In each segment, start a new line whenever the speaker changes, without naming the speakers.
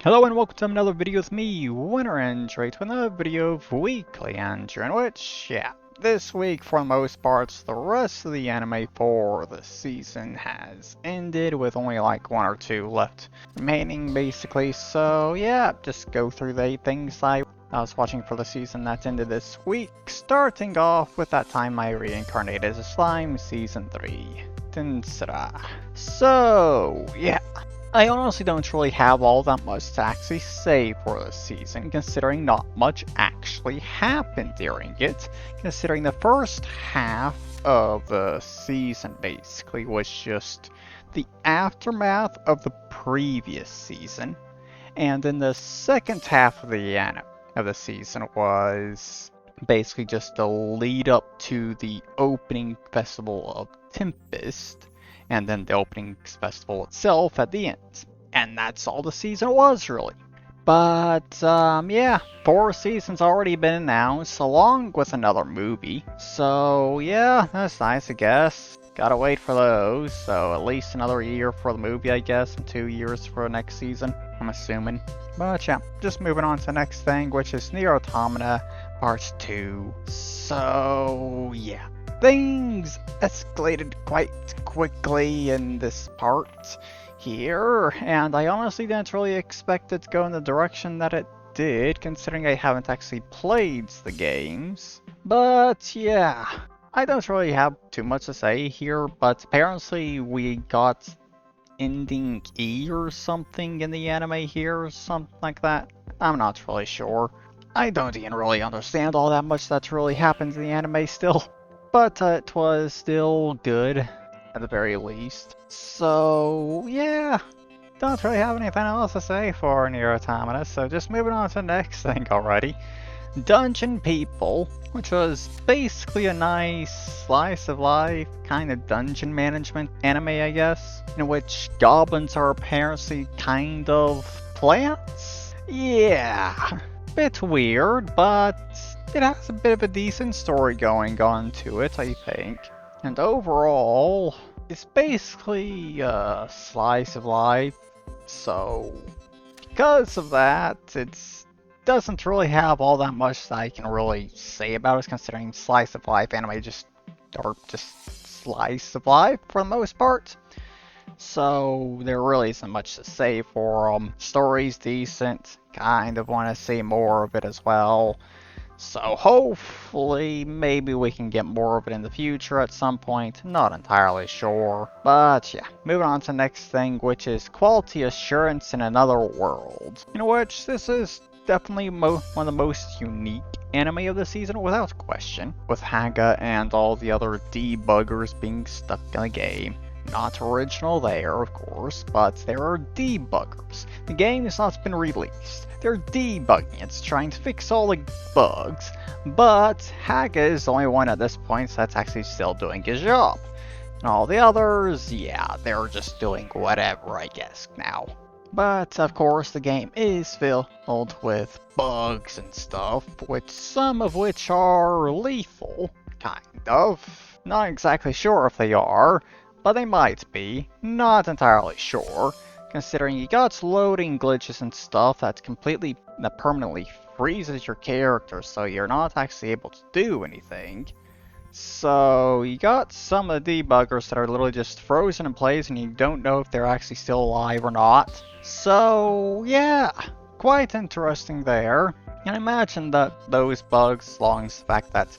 Hello and welcome to another video with me, Winner Android, to another video of Weekly Android, in which, this week for the most parts, the rest of the anime for the season has ended with only like one or two left remaining basically, so yeah, just go through the things I was watching for the season that ended this week, starting off with that time I reincarnated as a slime, Season 3, Tensura. So, yeah. I honestly don't really have all that much to actually say for the season, considering not much actually happened during it, considering the first half of the season basically was just the aftermath of the previous season, and then the second half of the season was basically just the lead up to the opening festival of Tempest, and then the opening festival itself at the end. And that's all the season was, really. But, yeah, 4 seasons already been announced, along with another movie. So, yeah, that's nice, I guess. Gotta wait for those, so at least another year for the movie, I guess, and 2 years for the next season, I'm assuming. But yeah, just moving on to the next thing, which is NieR Automata Part 2. So, yeah. Things escalated quite quickly in this part here, and I honestly didn't really expect it to go in the direction that it did, considering I haven't actually played the games. But yeah, I don't really have too much to say here, but apparently we got ending E or something in the anime here, or something like that. I'm not really sure. I don't even really understand all that much that really happens in the anime still. But it was still good, at the very least. So, yeah, don't really have anything else to say for NieR Automata, so just moving on to the next thing already. Dungeon People, which was basically a nice slice of life, kind of dungeon management anime, I guess, in which goblins are apparently kind of plants? Yeah, bit weird, but it has a bit of a decent story going on to it, I think. And overall, it's basically a slice of life, so because of that, it doesn't really have all that much that I can really say about it, considering slice of life anime just slice of life for the most part. So there really isn't much to say for them. Story's decent, kind of want to see more of it as well. So hopefully, maybe we can get more of it in the future at some point, not entirely sure. But yeah, moving on to the next thing, which is Quality Assurance in Another World, in which this is definitely one of the most unique anime of the season without question, with Haga and all the other debuggers being stuck in the game. Not original there, of course, but there are debuggers. The game has not been released. They're debugging it, trying to fix all the bugs, but Haga is the only one at this point that's actually still doing his job. And all the others, yeah, they're just doing whatever, I guess, now. But, of course, the game is filled with bugs and stuff, some of which are lethal, kind of. Not exactly sure if they are, but they might be, not entirely sure, considering you got loading glitches and stuff that permanently freezes your character, so you're not actually able to do anything. So you got some of the debuggers that are literally just frozen in place and you don't know if they're actually still alive or not. So yeah, quite interesting there. And I imagine that those bugs, as long as the fact that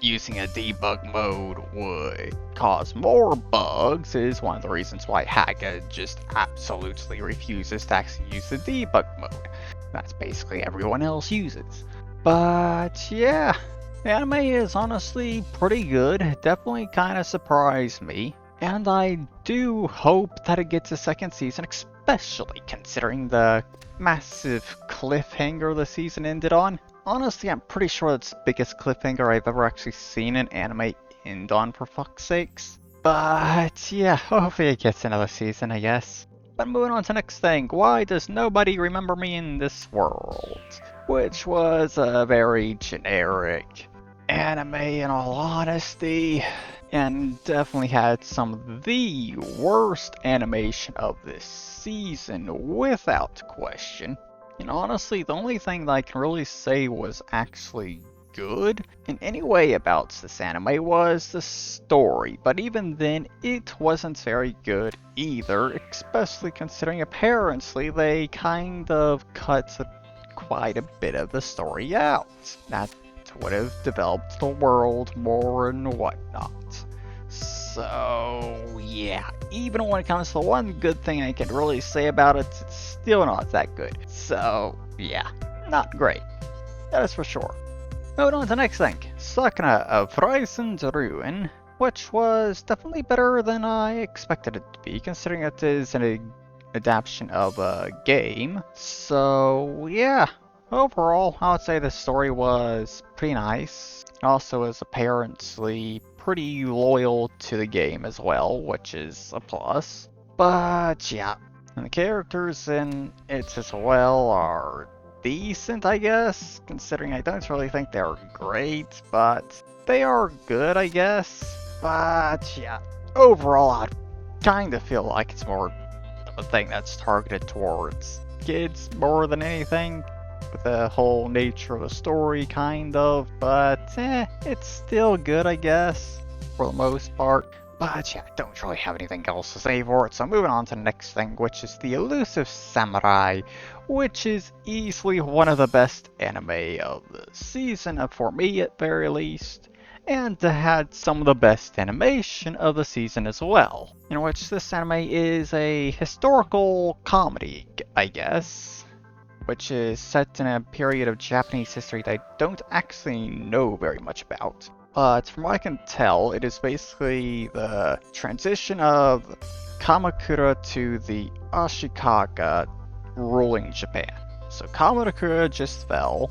using a debug mode would cause more bugs, is one of the reasons why Haga just absolutely refuses to actually use the debug mode. That's basically everyone else uses. But yeah, the anime is honestly pretty good. It definitely kind of surprised me. And I do hope that it gets a second season, especially considering the massive cliffhanger the season ended on. Honestly, I'm pretty sure it's the biggest cliffhanger I've ever actually seen an anime end on, for fuck's sakes. But yeah, hopefully it gets another season, I guess. But moving on to the next thing, why does nobody remember me in this world? Which was a very generic anime, in all honesty. and definitely had some of the worst animation of this season without question. And honestly, the only thing that I can really say was actually good in any way about this anime was the story, but even then it wasn't very good either, especially considering apparently they kind of cut quite a bit of the story out. That would have developed the world more and whatnot. So yeah, even when it comes to the one good thing I can really say about it, it's still not that good. So yeah, not great. That is for sure. Moving on to the next thing, Sakuna of Risen's Ruin, which was definitely better than I expected it to be, considering it is an adaptation of a game. So yeah, overall, I would say the story was pretty nice. It also is apparently pretty loyal to the game as well, which is a plus. But yeah, and the characters in it as well are decent, I guess, considering I don't really think they're great, but they are good, I guess. But yeah, overall, I kind of feel like it's more of a thing that's targeted towards kids more than anything, with the whole nature of the story, kind of. But it's still good, I guess, for the most part. But yeah, I don't really have anything else to say for it, so moving on to the next thing, which is the Elusive Samurai, which is easily one of the best anime of the season, for me at very least, and had some of the best animation of the season as well, in which this anime is a historical comedy, I guess, which is set in a period of Japanese history that I don't actually know very much about. But from what I can tell, it is basically the transition of Kamakura to the Ashikaga ruling Japan. So Kamakura just fell,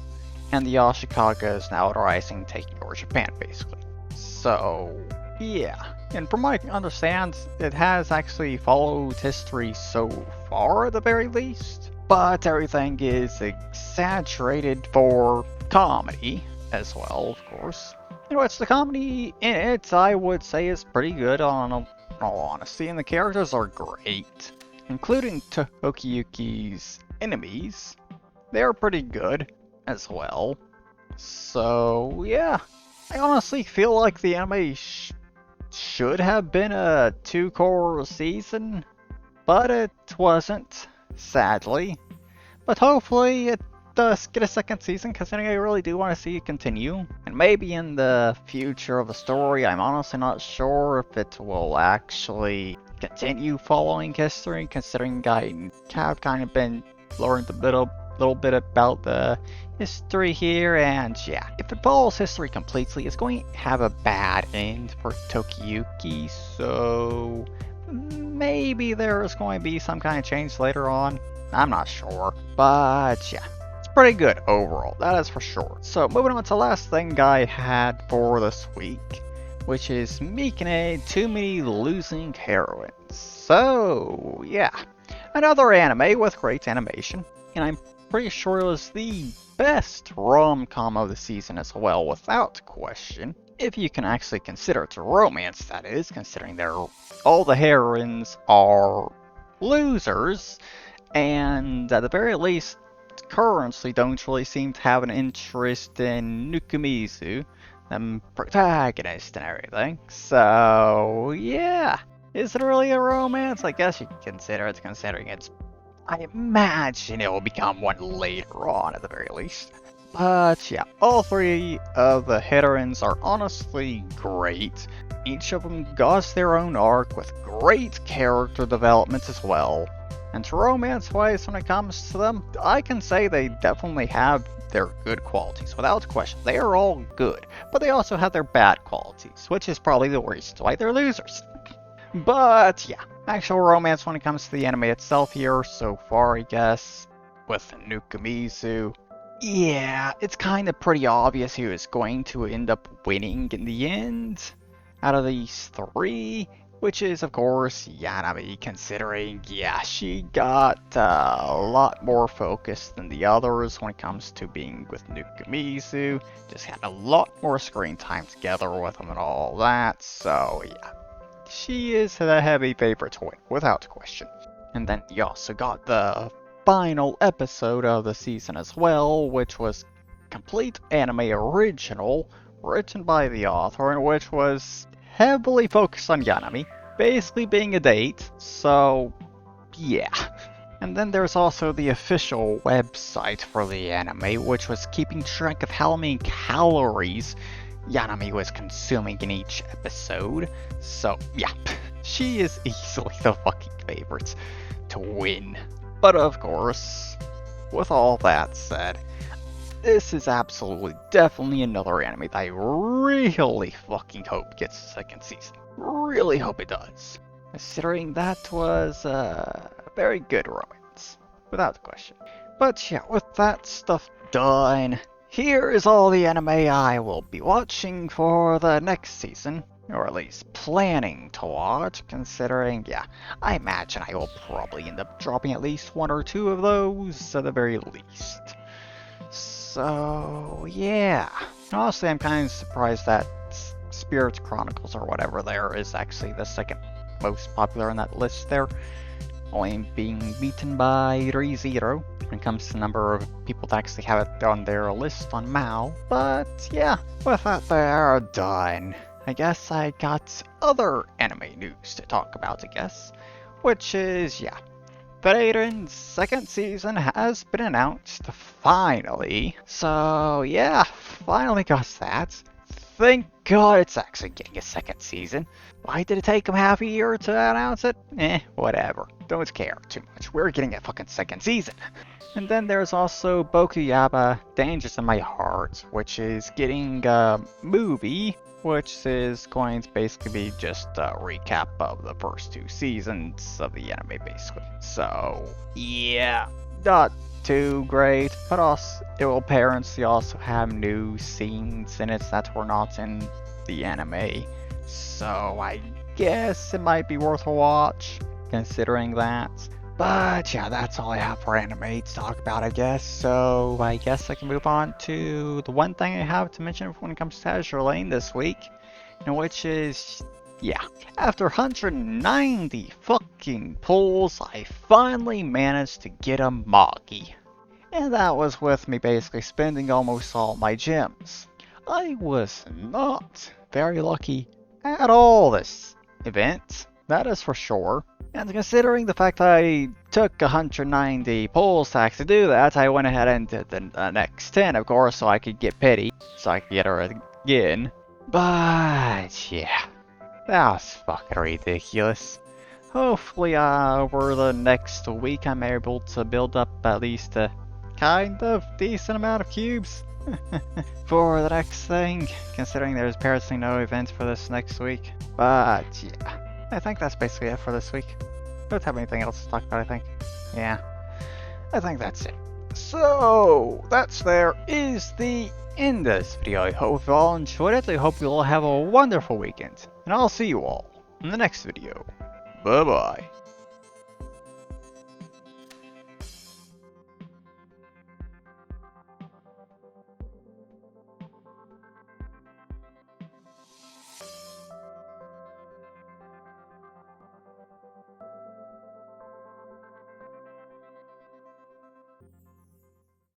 and the Ashikaga is now rising, taking over Japan, basically. So, yeah. And from what I can understand, it has actually followed history so far, at the very least. But everything is exaggerated for comedy, as well, of course. In which the comedy in it, I would say, is pretty good on all honesty, and the characters are great. Including Tokiyuki's enemies, they're pretty good as well. So yeah, I honestly feel like the anime should have been a 2-core season, but it wasn't, sadly. But hopefully it does get a second season, considering I really do want to see it continue. And maybe in the future of the story, I'm honestly not sure if it will actually continue following history, considering I have kind of been learned a little bit about the history here, and yeah, if it follows history completely, it's going to have a bad end for Tokiyuki, so maybe there is going to be some kind of change later on. I'm not sure, but yeah, it's pretty good overall, that is for sure. So moving on to the last thing I had for this week, which is Makeine, Too Many Losing Heroines. So yeah, another anime with great animation, and I'm pretty sure it was the best rom-com of the season as well, without question. If you can actually consider it a romance, that is, considering all the heroines are losers, and at the very least, currently don't really seem to have an interest in Nukumizu, the protagonist and everything. So yeah, is it really a romance? I guess you can consider it, considering I imagine it will become one later on at the very least. But yeah, all three of the heroines are honestly great. Each of them got their own arc with great character development as well. And romance-wise, when it comes to them, I can say they definitely have their good qualities, without question. They are all good, but they also have their bad qualities, which is probably the reason why they're losers. But yeah, actual romance when it comes to the anime itself here, so far I guess, with Nukumizu, yeah, it's kind of pretty obvious who is going to end up winning in the end. Out of these three, which is of course Yanami, considering, yeah, she got a lot more focus than the others when it comes to being with Nukamizu, just had a lot more screen time together with them and all that, so yeah. She is the heavy favorite to win, without question. And then you also got the final episode of the season as well, which was complete anime original, written by the author, and which was heavily focused on Yanami, basically being a date, so yeah. And then there's also the official website for the anime, which was keeping track of how many calories Yanami was consuming in each episode. So yeah, she is easily the fucking favorite to win. But of course, with all that said, this is absolutely definitely another anime that I really fucking hope gets a second season. Really hope it does. Considering that was a very good romance, without question. But yeah, with that stuff done, here is all the anime I will be watching for the next season, or at least planning to watch, considering, yeah, I imagine I will probably end up dropping at least one or two of those at the very least. So, yeah. Honestly, I'm kind of surprised that Spirit Chronicles or whatever there is actually the second most popular on that list there, only being beaten by ReZero when it comes to the number of people that actually have it on their list on Mao. But yeah, with that there done, I guess I got other anime news to talk about, I guess, which is, yeah, Heroines' second season has been announced, finally. So yeah, finally got that. Thank God it's actually getting a second season. Why did it take them half a year to announce it? Whatever. Don't care too much. We're getting a fucking second season. And then there's also Bokuyaba Dangers in My Heart, which is getting a movie, which is going to basically be just a recap of the first two seasons of the anime, basically. So, yeah, not too great, but also it will apparently also have new scenes in it that were not in the anime. So I guess it might be worth a watch, considering that. But yeah, that's all I have for anime to talk about, I guess. So I guess I can move on to the one thing I have to mention when it comes to Azur Lane this week, which is, yeah, after 190 fucking pulls, I finally managed to get a Magi. And that was with me basically spending almost all my gems. I was not very lucky at all this event, that is for sure. And considering the fact that I took 190 pulls to actually do that, I went ahead and did the next 10, of course, so I could get Pity, so I could get her again. But yeah, that was fucking ridiculous. Hopefully over the next week I'm able to build up at least a kind of decent amount of cubes for the next thing, considering there's apparently no event for this next week. But yeah, I think that's basically it for this week. Don't have anything else to talk about, I think. Yeah, I think that's it. So, there is the end of this video. I hope you all enjoyed it. I hope you all have a wonderful weekend. And I'll see you all in the next video. Bye bye.